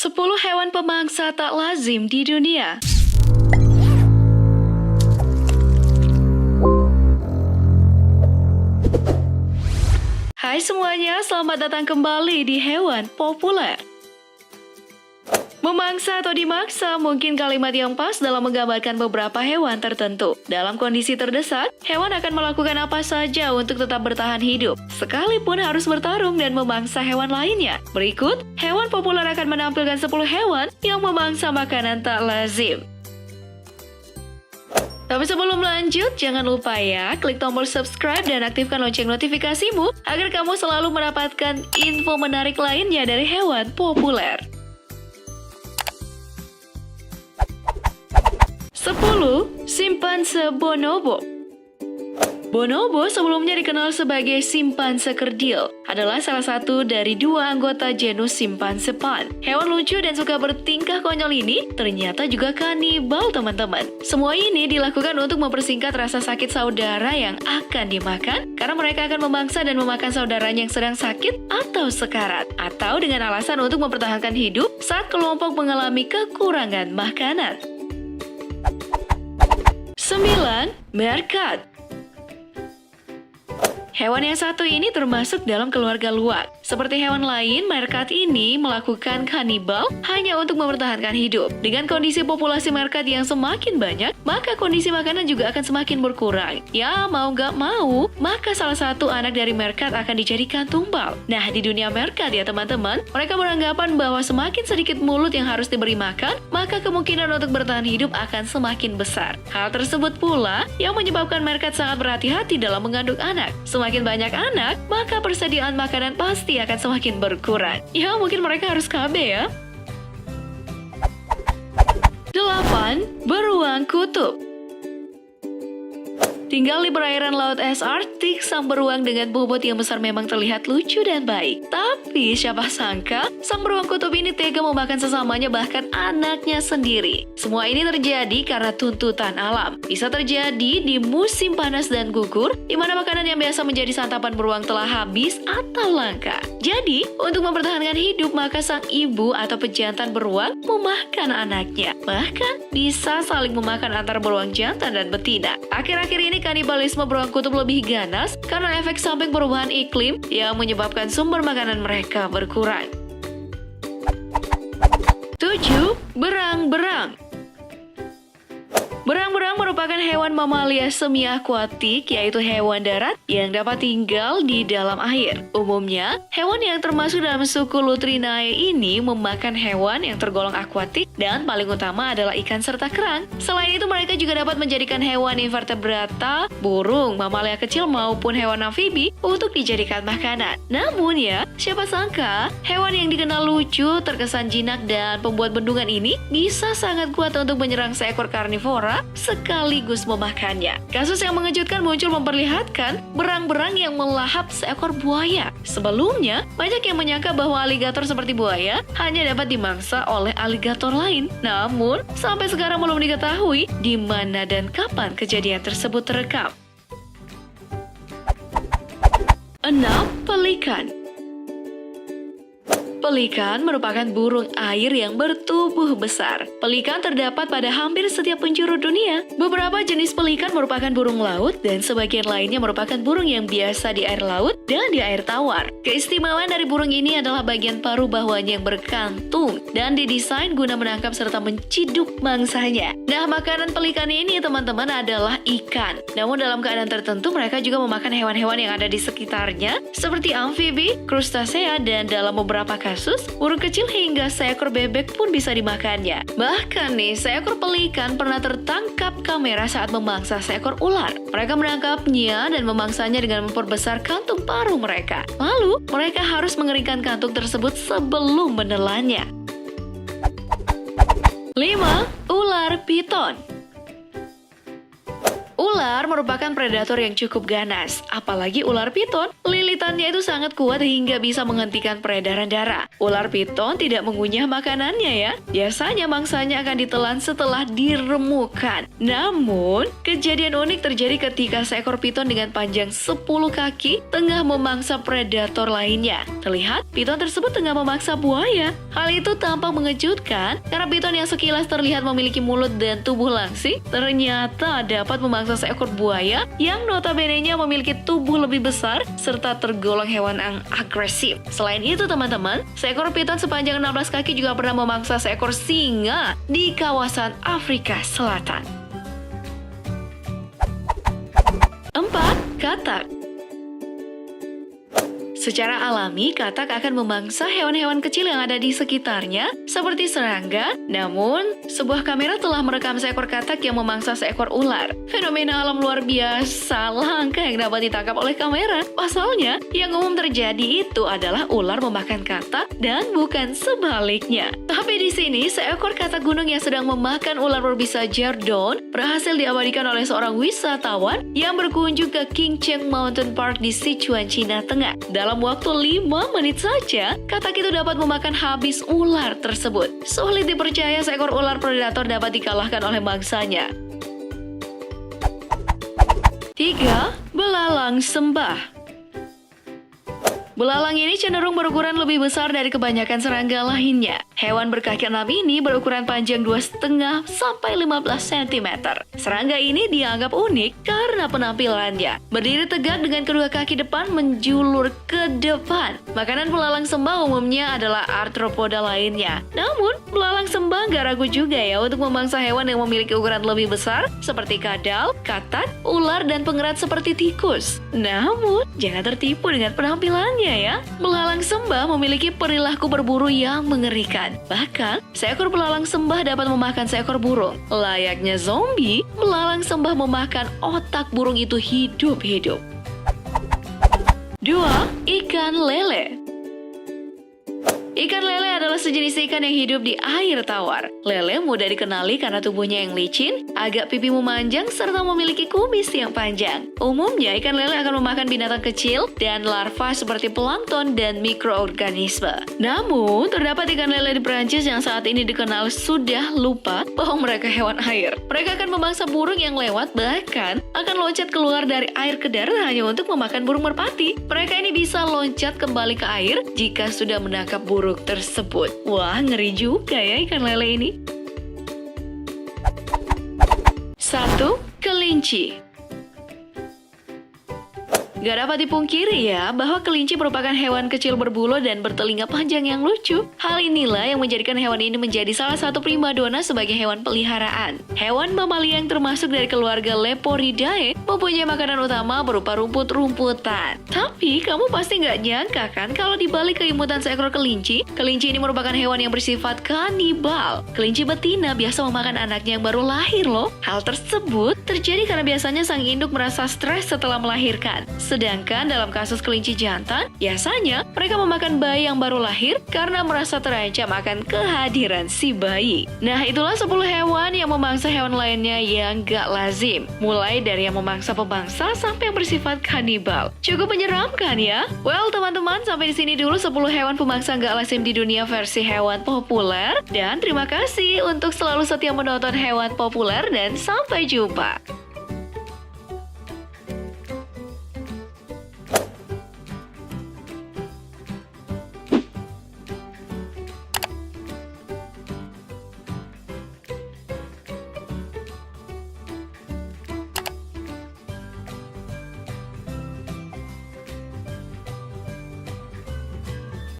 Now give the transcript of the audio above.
10 hewan pemangsa tak lazim di dunia. Hai semuanya, selamat datang kembali di Hewan Populer. Memangsa atau dimaksa mungkin kalimat yang pas dalam menggambarkan beberapa hewan tertentu. Dalam kondisi terdesak, hewan akan melakukan apa saja untuk tetap bertahan hidup, sekalipun harus bertarung dan memangsa hewan lainnya. Berikut, Hewan Populer akan menampilkan 10 hewan yang memangsa makanan tak lazim. Tapi sebelum lanjut, jangan lupa ya, klik tombol subscribe dan aktifkan lonceng notifikasimu agar kamu selalu mendapatkan info menarik lainnya dari Hewan Populer. 10. Simpanse bonobo. Bonobo sebelumnya dikenal sebagai simpanse kerdil, adalah salah satu dari 2 anggota genus simpanse pan. Hewan lucu dan suka bertingkah konyol ini ternyata juga kanibal, teman-teman. Semua ini dilakukan untuk mempersingkat rasa sakit saudara yang akan dimakan, karena mereka akan memangsa dan memakan saudaranya yang sedang sakit atau sekarat, atau dengan alasan untuk mempertahankan hidup saat kelompok mengalami kekurangan makanan. 9. Meerkat. Hewan yang satu ini termasuk dalam keluarga luwak. Seperti hewan lain, meerkat ini melakukan kanibal hanya untuk mempertahankan hidup. Dengan kondisi populasi meerkat yang semakin banyak, maka kondisi makanan juga akan semakin berkurang. Ya, mau gak mau, maka salah satu anak dari meerkat akan dijadikan tumbal. Nah, di dunia meerkat ya teman-teman, mereka beranggapan bahwa semakin sedikit mulut yang harus diberi makan, maka kemungkinan untuk bertahan hidup akan semakin besar. Hal tersebut pula yang menyebabkan meerkat sangat berhati-hati dalam mengandung anak. Semakin banyak anak, maka persediaan makanan pasti akan semakin berkurang. Ya, mungkin mereka harus KB ya. 8. Beruang kutub. Tinggal di perairan laut es Arktik, sang beruang dengan bobot yang besar memang terlihat lucu dan baik. Tapi siapa sangka, sang beruang kutub ini tega memakan sesamanya, bahkan anaknya sendiri. Semua ini terjadi karena tuntutan alam. Bisa terjadi di musim panas dan gugur, di mana makanan yang biasa menjadi santapan beruang telah habis atau langka. Jadi, untuk mempertahankan hidup, maka sang ibu atau pejantan beruang memakan anaknya. Bahkan, bisa saling memakan antara beruang jantan dan betina. Akhir-akhir ini kanibalisme beruang kutub lebih ganas karena efek samping perubahan iklim yang menyebabkan sumber makanan mereka berkurang. 7. Berang-berang. Berang-berang merupakan hewan mamalia semi-akuatik, yaitu hewan darat yang dapat tinggal di dalam air. Umumnya, hewan yang termasuk dalam suku Lutrinae ini memakan hewan yang tergolong akuatik dan paling utama adalah ikan serta kerang. Selain itu, mereka juga dapat menjadikan hewan invertebrata, burung, mamalia kecil maupun hewan amfibi untuk dijadikan makanan. Namun ya, siapa sangka hewan yang dikenal lucu, terkesan jinak dan pembuat bendungan ini bisa sangat kuat untuk menyerang seekor karnivora sekaligus memakannya. Kasus yang mengejutkan muncul memperlihatkan berang-berang yang melahap seekor buaya. Sebelumnya, banyak yang menyangka bahwa aligator seperti buaya hanya dapat dimangsa oleh aligator lain. Namun, sampai sekarang belum diketahui di mana dan kapan kejadian tersebut terekam. 6. Pelikan. Pelikan merupakan burung air yang bertubuh besar. Pelikan terdapat pada hampir setiap penjuru dunia. Beberapa jenis pelikan merupakan burung laut dan sebagian lainnya merupakan burung yang biasa di air laut dan di air tawar. Keistimewaan dari burung ini adalah bagian paruh bawahnya yang berkantung dan didesain guna menangkap serta menciduk mangsanya. Nah, makanan pelikan ini teman-teman adalah ikan. Namun dalam keadaan tertentu mereka juga memakan hewan-hewan yang ada di sekitarnya seperti amfibi, krustasea, dan dalam beberapa kasus, burung kecil hingga seekor bebek pun bisa dimakannya. Bahkan nih, seekor pelikan pernah tertangkap kamera saat memangsa seekor ular. Mereka menangkapnya dan memangsanya dengan memperbesar kantung paruh mereka. Lalu, mereka harus mengeringkan kantung tersebut sebelum menelannya. 5. Ular piton. Ular merupakan predator yang cukup ganas, apalagi ular piton. Lilitannya itu sangat kuat hingga bisa menghentikan peredaran darah. Ular piton tidak mengunyah makanannya ya. Biasanya mangsanya akan ditelan setelah diremukkan. Namun, kejadian unik terjadi ketika seekor piton dengan panjang 10 kaki tengah memangsa predator lainnya. Terlihat, piton tersebut tengah memaksa buaya. Hal itu tampak mengejutkan karena piton yang sekilas terlihat memiliki mulut dan tubuh langsing ternyata dapat memangsa seekor buaya yang notabene-nya memiliki tubuh lebih besar serta tergolong hewan yang agresif. Selain itu teman-teman, seekor piton sepanjang 16 kaki juga pernah memangsa seekor singa di kawasan Afrika Selatan. 4. Katak. Secara alami, katak akan memangsa hewan-hewan kecil yang ada di sekitarnya, seperti serangga. Namun, sebuah kamera telah merekam seekor katak yang memangsa seekor ular. Fenomena alam luar biasa, langka yang dapat ditangkap oleh kamera. Pasalnya, yang umum terjadi itu adalah ular memakan katak dan bukan sebaliknya. Tapi di sini, seekor katak gunung yang sedang memakan ular berbisa Jerdon berhasil diabadikan oleh seorang wisatawan yang berkunjung ke Qingcheng Mountain Park di Sichuan, Cina Tengah. Dalam waktu 5 menit saja, katak itu dapat memakan habis ular tersebut. Sulit dipercaya seekor ular predator dapat dikalahkan oleh mangsanya. 3. Belalang sembah. Belalang ini cenderung berukuran lebih besar dari kebanyakan serangga lainnya. Hewan berkaki 6 ini berukuran panjang 2,5 sampai 15 cm. Serangga ini dianggap unik karena penampilannya. Berdiri tegak dengan kedua kaki depan menjulur ke depan. Makanan belalang sembah umumnya adalah arthropoda lainnya. Namun, belalang sembah nggak ragu juga ya untuk memangsa hewan yang memiliki ukuran lebih besar seperti kadal, katak, ular, dan pengerat seperti tikus. Namun, jangan tertipu dengan penampilannya ya. Belalang sembah memiliki perilaku berburu yang mengerikan. Bahkan, seekor belalang sembah dapat memakan seekor burung. Layaknya zombie, belalang sembah memakan otak burung itu hidup-hidup. 2. Ikan lele. Ikan lele adalah sejenis ikan yang hidup di air tawar. Lele mudah dikenali karena tubuhnya yang licin, agak pipi memanjang, serta memiliki kumis yang panjang. Umumnya, ikan lele akan memakan binatang kecil dan larva seperti plankton dan mikroorganisme. Namun, terdapat ikan lele di Prancis yang saat ini dikenal sudah lupa bahwa mereka hewan air. Mereka akan memangsa burung yang lewat, bahkan akan loncat keluar dari air ke darat hanya untuk memakan burung merpati. Mereka ini bisa loncat kembali ke air jika sudah menangkap burung tersebut. Wah, ngeri juga ya ikan lele ini. 1. Kelinci. Gak dapat dipungkiri ya, bahwa kelinci merupakan hewan kecil berbulu dan bertelinga panjang yang lucu. Hal inilah yang menjadikan hewan ini menjadi salah satu primadona sebagai hewan peliharaan. Hewan mamalia yang termasuk dari keluarga Leporidae mempunyai makanan utama berupa rumput-rumputan. Tapi, kamu pasti nggak nyangka kan kalau di balik keimutan seekor kelinci, kelinci ini merupakan hewan yang bersifat kanibal. Kelinci betina biasa memakan anaknya yang baru lahir loh. Hal tersebut terjadi karena biasanya sang induk merasa stres setelah melahirkan. Sedangkan dalam kasus kelinci jantan, biasanya mereka memakan bayi yang baru lahir karena merasa terancam akan kehadiran si bayi. Nah, itulah 10 hewan yang memangsa hewan lainnya yang gak lazim. Mulai dari yang memangsa pemangsa sampai yang bersifat kanibal. Cukup menyeramkan ya? Well, teman-teman, sampai di sini dulu 10 hewan pemangsa gak lazim di dunia versi hewan populer. Dan terima kasih untuk selalu setia menonton Hewan Populer dan sampai jumpa.